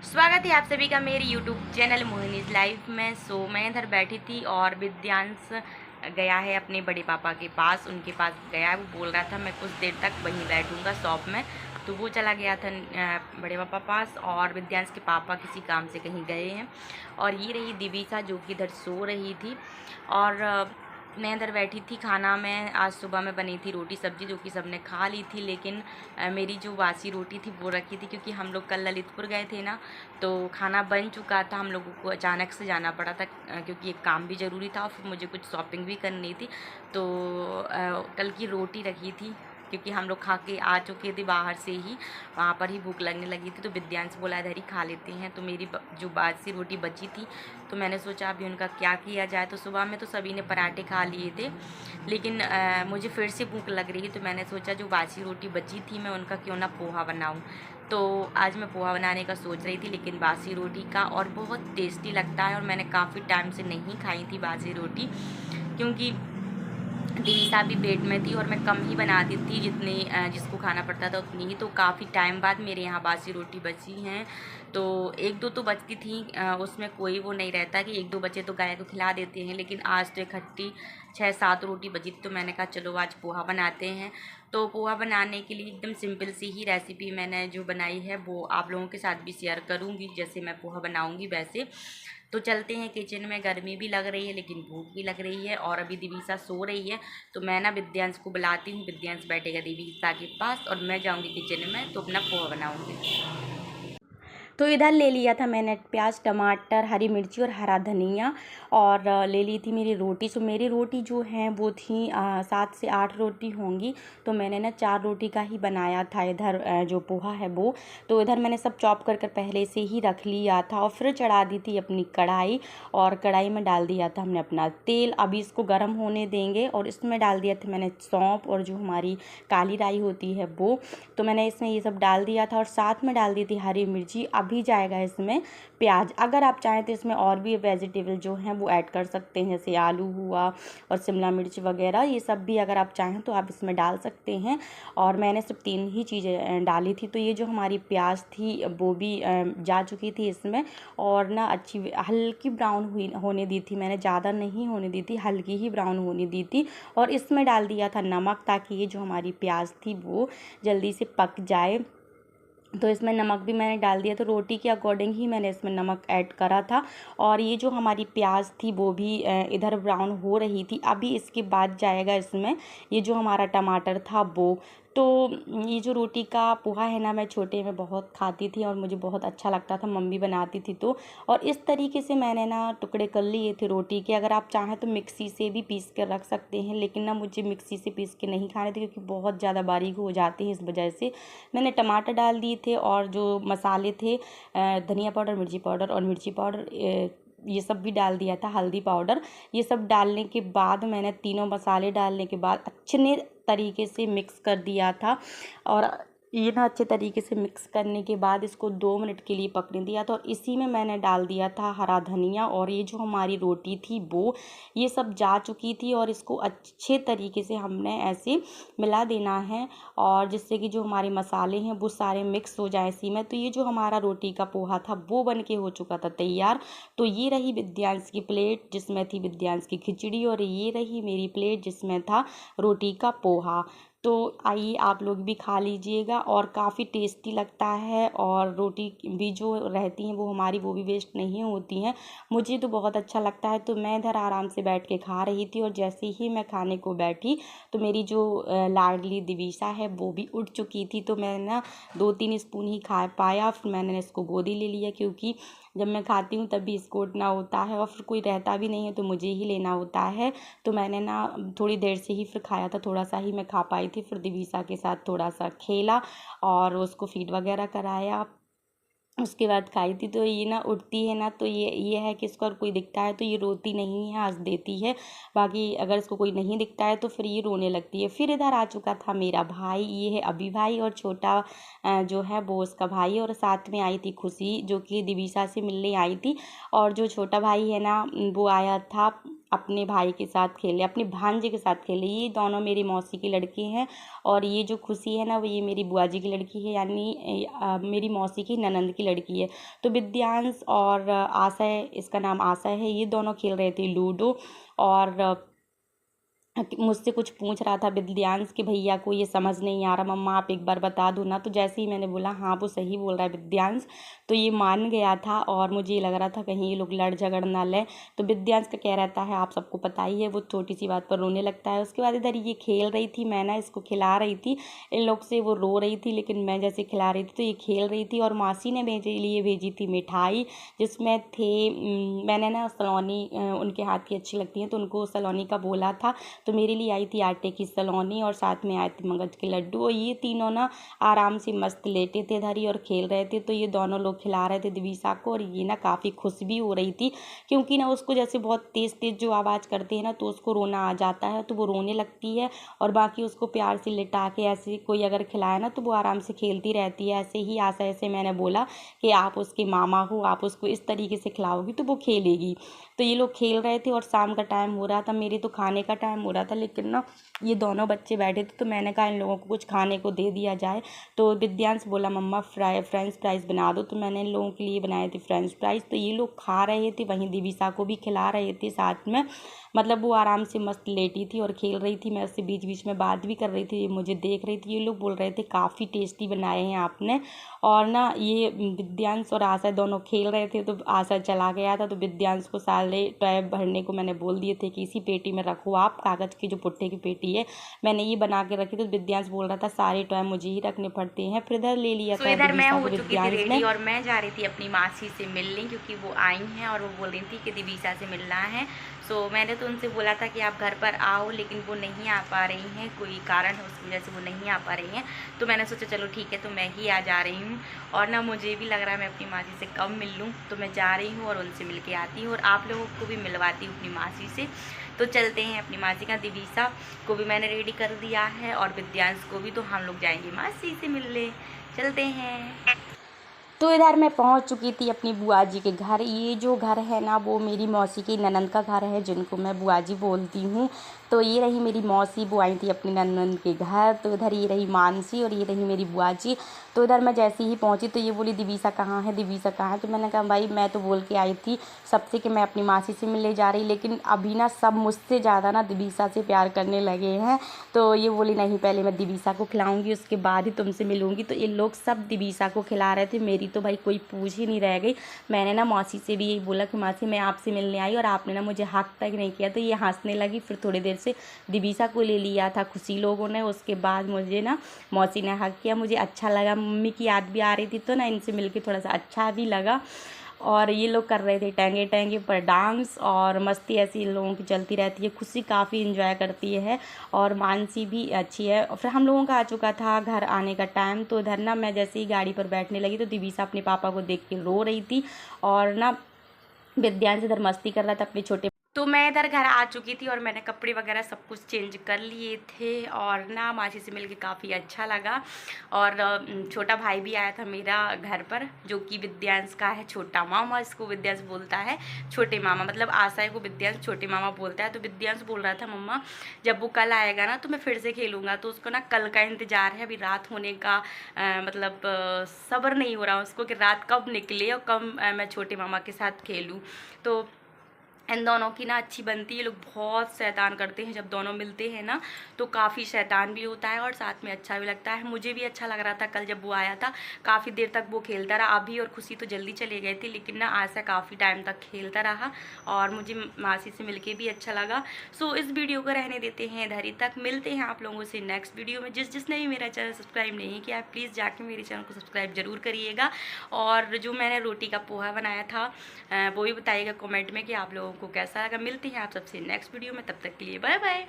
स्वागत है आप सभी का मेरे YouTube चैनल मोहिनीज लाइफ में। मैं इधर बैठी थी और विद्यांश गया है अपने बड़े पापा के पास। उनके पास गया है, वो बोल रहा था मैं कुछ देर तक वहीं बैठूंगा शॉप में, तो वो चला गया था बड़े पापा पास। और विद्यांश के पापा किसी काम से कहीं गए हैं। और ये रही दिविसा जो कि इधर सो रही थी। और मैं इधर बैठी थी। खाना में आज सुबह में बनी थी रोटी सब्जी जो कि सबने खा ली थी, लेकिन मेरी जो बासी रोटी थी वो रखी थी, क्योंकि हम लोग कल ललितपुर गए थे ना, तो खाना बन चुका था। हम लोगों को अचानक से जाना पड़ा था क्योंकि एक काम भी ज़रूरी था और फिर मुझे कुछ शॉपिंग भी करनी थी। तो कल की रोटी रखी थी, क्योंकि हम लोग खा के आ चुके थे बाहर से ही, वहाँ पर ही भूख लगने लगी थी। तो विद्यांश बोला इधर ही खा लेते हैं। तो मेरी जो बासी रोटी बची थी, तो मैंने सोचा अभी उनका क्या किया जाए। तो सुबह में तो सभी ने पराठे खा लिए थे, लेकिन मुझे फिर से भूख लग रही है, तो मैंने सोचा जो बासी रोटी बची थी मैं उनका क्यों ना पोहा बनाऊँ। तो आज मैं पोहा बनाने का सोच रही थी, लेकिन बासी रोटी का, और बहुत टेस्टी लगता है। और मैंने काफ़ी टाइम से नहीं खाई थी बासी रोटी, क्योंकि दिविसा भी पेट में थी और मैं कम ही बनाती थी, जितनी जिसको खाना पड़ता था उतनी ही। तो काफ़ी टाइम बाद मेरे यहाँ बासी रोटी बची हैं। तो एक दो तो बचती थी, उसमें कोई वो नहीं रहता कि एक दो बचे तो गाय को खिला देते हैं, लेकिन आज तो इकट्ठी 6-7 रोटी बची थी। तो मैंने कहा चलो आज पोहा बनाते हैं। तो पोहा बनाने के लिए एकदम सिंपल सी ही रेसिपी मैंने जो बनाई है वो आप लोगों के साथ भी शेयर करूँगी, जैसे मैं पोहा बनाऊँगी वैसे। तो चलते हैं किचन में। गर्मी भी लग रही है लेकिन भूख भी लग रही है, और अभी दिविसा सो रही है। तो मैं ना विद्यांश को बुलाती हूँ, विद्यांश बैठेगा दिविसा के पास और मैं जाऊँगी किचन में, तो अपना पोहा बनाऊँगी। तो इधर ले लिया था मैंने प्याज टमाटर हरी मिर्ची और हरा धनिया, और ले ली थी मेरी रोटी। सो मेरी रोटी जो है वो थी 7 से 8 रोटी होंगी। तो मैंने ना 4 रोटी का ही बनाया था इधर जो पोहा है वो। तो इधर मैंने सब चॉप कर पहले से ही रख लिया था, और फिर चढ़ा दी थी अपनी कढ़ाई, और कढ़ाई में डाल दिया था हमने अपना तेल। अभी इसको गर्म होने देंगे, और इसमें डाल दिया था मैंने सौंफ और जो हमारी काली राई होती है वो। तो मैंने इसमें ये सब डाल दिया था, और साथ में डाल दी थी हरी मिर्ची। अभी जाएगा इसमें प्याज। अगर आप चाहें तो इसमें और भी वेजिटेबल जो हैं वो ऐड कर सकते हैं, जैसे आलू हुआ और शिमला मिर्च वगैरह, ये सब भी अगर आप चाहें तो आप इसमें डाल सकते हैं। और मैंने सिर्फ 3 ही चीज़ें डाली थी। तो ये जो हमारी प्याज थी वो भी जा चुकी थी इसमें, और ना अच्छी हल्की ब्राउन हुई होने दी थी मैंने, ज़्यादा नहीं होने दी थी, हल्की ही ब्राउन होने दी थी। और इसमें डाल दिया था नमक, ताकि ये जो हमारी प्याज थी वो जल्दी से पक जाए। तो इसमें नमक भी मैंने डाल दिया, तो रोटी के अकॉर्डिंग ही मैंने इसमें नमक ऐड करा था। और ये जो हमारी प्याज थी वो भी इधर ब्राउन हो रही थी। अभी इसके बाद जाएगा इसमें ये जो हमारा टमाटर था वो। तो ये जो रोटी का पोहा है ना, मैं छोटे में बहुत खाती थी और मुझे बहुत अच्छा लगता था, मम्मी बनाती थी तो। और इस तरीके से मैंने ना टुकड़े कर लिए थे रोटी के। अगर आप चाहें तो मिक्सी से भी पीस कर रख सकते हैं, लेकिन ना मुझे मिक्सी से पीस के नहीं खाने थे, क्योंकि बहुत ज़्यादा बारीक हो जाते हैं। इस वजह से मैंने टमाटर डाल दिए थे, और जो मसाले थे धनिया पाउडर, मिर्ची पाउडर और मिर्ची पाउडर, ये सब भी डाल दिया था, हल्दी पाउडर। ये सब डालने के बाद मैंने तीनों मसाले डालने के बाद अच्छे तरीके से मिक्स कर दिया था। और ये ना अच्छे तरीके से मिक्स करने के बाद इसको 2 मिनट के लिए पकने दिया था, और इसी में मैंने डाल दिया था हरा धनिया। और ये जो हमारी रोटी थी वो, ये सब जा चुकी थी, और इसको अच्छे तरीके से हमने ऐसे मिला देना है, और जिससे कि जो हमारे मसाले हैं वो सारे मिक्स हो जाए इसी में। तो ये जो हमारा रोटी का पोहा था वो बन के हो चुका था तैयार। तो ये रही विद्यांश की प्लेट जिसमें थी विद्यांश की खिचड़ी, और ये रही मेरी प्लेट जिसमें था रोटी का पोहा। तो आइए आप लोग भी खा लीजिएगा, और काफ़ी टेस्टी लगता है। और रोटी भी जो रहती हैं वो हमारी, वो भी वेस्ट नहीं होती हैं। मुझे तो बहुत अच्छा लगता है। तो मैं इधर आराम से बैठ के खा रही थी, और जैसे ही मैं खाने को बैठी तो मेरी जो लाडली दिविसा है वो भी उठ चुकी थी। तो मैं ना 2-3 स्पून ही खा पाया, फिर मैंने इसको गोदी ले लिया, क्योंकि जब मैं खाती हूँ तभी इसको उठना होता है, और फिर कोई रहता भी नहीं है तो मुझे ही लेना होता है। तो मैंने ना थोड़ी देर से ही फिर खाया था, थोड़ा सा ही मैं खा पाई थी। फिर दिविसा के साथ थोड़ा सा खेला और उसको फीड वगैरह कराया, उसके बाद खाई थी। तो ये ना उठती है ना, तो ये है कि इसको अगर कोई दिखता है तो ये रोती नहीं है, हंस देती है। बाकी अगर इसको कोई नहीं दिखता है तो फिर ये रोने लगती है। फिर इधर आ चुका था मेरा भाई, ये है अभी भाई, और छोटा जो है वो उसका भाई, और साथ में आई थी खुशी जो कि दिविसा से मिलने आई थी। और जो छोटा भाई है ना वो आया था अपने भाई के साथ खेले, अपने भांजे के साथ खेले। ये दोनों मेरी मौसी की लड़के हैं और ये जो खुशी है ना वो ये मेरी बुआ जी की लड़की है, यानी मेरी मौसी की ननंद की लड़की है। तो विद्यांश और आशा, इसका नाम आशा है, ये दोनों खेल रहे थे लूडो। और मुझसे कुछ पूछ रहा था विद्यांश कि भैया को ये समझ नहीं आ रहा, मम्मा आप एक बार बता दो ना। तो जैसे ही मैंने बोला हाँ वो सही बोल रहा है विद्यांश, तो ये मान गया था और मुझे ये लग रहा था कहीं ये लोग लड़ झगड़ ना लें। तो विद्यांश का क्या रहता है आप सबको पता ही है, वो छोटी सी बात पर रोने लगता है। उसके बाद इधर ये खेल रही थी, मैं ना इसको खिला रही थी, इन लोग से वो रो रही थी, लेकिन मैं जैसे खिला रही थी तो ये खेल रही थी। और मासी ने मेरे लिए भेजी थी मिठाई, जिसमें थे मैंने ना सलोनी, उनके हाथ की अच्छी लगती हैं तो उनको सलोनी का बोला था, तो मेरे लिए आई थी आटे की सलोनी और साथ में आए थे मगज के लड्डू। और ये तीनों ना आराम से मस्त लेटे थे धरी और खेल रहे थे। तो ये दोनों लोग खिला रहे थे दिविसा को और ये ना काफ़ी खुश भी हो रही थी, क्योंकि ना उसको जैसे बहुत तेज़ तेज़ जो आवाज़ करते हैं ना तो उसको रोना आ जाता है, तो वो रोने लगती है। और बाकी उसको प्यार से लिटा के ऐसे कोई अगर खिलाए ना तो वो आराम से खेलती रहती है। ऐसे ही आशा ऐसे मैंने बोला कि आप उसके मामा हो, आप उसको इस तरीके से खिलाओगी तो वो खेलेगी। तो ये लोग खेल रहे थे और शाम का टाइम हो रहा था, मेरे तो खाने का टाइम हो रहा था, लेकिन ना ये दोनों बच्चे बैठे थे तो मैंने कहा इन लोगों को कुछ खाने को दे दिया जाए। तो विद्यांश बोला मम्मा फ्रेंच फ्राइज़ बना दो, तो मैंने इन लोगों के लिए बनाए थे फ्रेंच फ्राइज़। तो ये लोग खा रहे थे, वहीं दिविसा को भी खिला रहे थे साथ में। मतलब वो आराम से मस्त लेटी थी और खेल रही थी, मैं उससे बीच बीच में बात भी कर रही थी, मुझे देख रही थी। ये लोग बोल रहे थे काफ़ी टेस्टी बनाए हैं आपने। और ना ये विद्यांश और आशा दोनों खेल रहे थे, तो आशा चला गया था, तो विद्यांश को सारे टॉय भरने को मैंने बोल दिए थे कि इसी पेटी में रखो आप, कागज़ की जो पुट्ठे की पेटी है मैंने ये बना के रखी। तो विद्यांश बोल रहा था सारे टॉय मुझे ही रखने पड़ते हैं, फिर इधर ले लिया था इधर मैं दिविसा हो को चुकी थी विद्यांश ने। रेडी और मैं जा रही थी अपनी मासी से मिलने, क्योंकि वो आई हैं और वो बोल रही थी कि दिविसा से मिलना है। सो मैंने तो उनसे बोला था कि आप घर पर आओ, लेकिन वो नहीं आ पा रही हैं, कोई कारण है उसकी वजह से वो नहीं आ पा रही हैं। तो मैंने सोचा चलो ठीक है, तो मैं ही आ जा रही हूँ। और ना मुझे भी लग रहा है मैं अपनी मासी से कब मिल लूँ, तो मैं जा रही हूँ और उनसे मिल के आती हूँ और आप लोगों को भी मिलवाती हूँ अपनी मासी से। तो चलते हैं अपनी मासी का। दिविसा को भी मैंने रेडी कर दिया है और विद्यांश को भी, तो हम लोग जाएंगे मासी से मिलने। चलते हैं। तो इधर मैं पहुंच चुकी थी अपनी बुआ जी के घर। ये जो घर है ना वो मेरी मौसी की ननंद का घर है, जिनको मैं बुआ जी बोलती हूँ। तो ये रही मेरी मौसी, वो आई थी अपनी ननंद के घर। तो इधर ये रही मानसी और ये रही मेरी बुआ जी। तो इधर मैं जैसे ही पहुंची तो ये बोली दिविसा कहाँ है, दिविसा कहाँ है। तो मैंने कहा भाई मैं तो बोल के आई थी सबसे कि मैं अपनी मासी से मिलने जा रही, लेकिन अभी ना सब मुझसे ज़्यादा ना दिविसा से प्यार करने लगे हैं। तो ये बोली नहीं पहले मैं दिविसा को खिलाऊंगी उसके बाद ही तुमसे मिलूंगी। तो ये लोग सब दिविसा को खिला रहे थे, मेरी तो भाई कोई पूछ ही नहीं रह गई। मैंने ना मौसी से भी यही बोला कि मासी मैं आपसे मिलने आई और आपने ना मुझे हक तक नहीं किया। तो ये हंसने लगी। फिर थोड़ी देर से दिविसा को ले लिया था खुशी लोगों ने, उसके बाद मुझे ना मौसी ने हक किया। मुझे अच्छा लगा, मम्मी की याद भी आ रही थी, तो ना इनसे मिलके थोड़ा सा अच्छा भी लगा। और ये लोग कर रहे थे टैंगे टैंगे पर डांस और मस्ती ऐसी इन लोगों की चलती रहती है। खुशी काफ़ी इंजॉय करती है और मानसी भी अच्छी है। और फिर हम लोगों का आ चुका था घर आने का टाइम। तो इधर ना मैं जैसे ही गाड़ी पर बैठने लगी तो दिविसा अपने पापा को देख के रो रही थी और ना विद्यांश इधर मस्ती कर रहा था अपने छोटे। तो मैं इधर घर आ चुकी थी और मैंने कपड़े वगैरह सब कुछ चेंज कर लिए थे और ना मासी से मिलके काफ़ी अच्छा लगा। और छोटा भाई भी आया था मेरा घर पर, जो कि विद्यांश का है छोटा मामा, इसको विद्यांश बोलता है छोटे मामा, मतलब आशा को विद्यांश छोटे मामा बोलता है। तो विद्यांश बोल रहा था मम्मा जब वो कल आएगा ना तो मैं फिर से खेलूँगा। तो उसको ना कल का इंतज़ार है, अभी रात होने का मतलब सब्र नहीं हो रहा उसको कि रात कब निकले और कब मैं छोटे मामा के साथ खेलूँ। तो इन दोनों की ना अच्छी बनती है। ये लोग बहुत शैतान करते हैं, जब दोनों मिलते हैं ना तो काफ़ी शैतान भी होता है और साथ में अच्छा भी लगता है। मुझे भी अच्छा लग रहा था कल जब वो आया था, काफ़ी देर तक वो खेलता रहा। अभी और खुशी तो जल्दी चले गए थे, लेकिन ना आशा काफ़ी टाइम तक खेलता रहा और मुझे मासी से मिलके भी अच्छा लगा। सो इस वीडियो को रहने देते हैं इधर ही तक। मिलते हैं आप लोगों से नेक्स्ट वीडियो में। जिसने भी मेरा चैनल सब्सक्राइब नहीं किया है प्लीज़ जाके मेरे चैनल को सब्सक्राइब जरूर करिएगा। और जो मैंने रोटी का पोहा बनाया था वो भी बताइएगा कमेंट में कि आप लोगों को कैसा लगा। मिलते हैं आप सबसे नेक्स्ट वीडियो में, तब तक के लिए बाय बाय।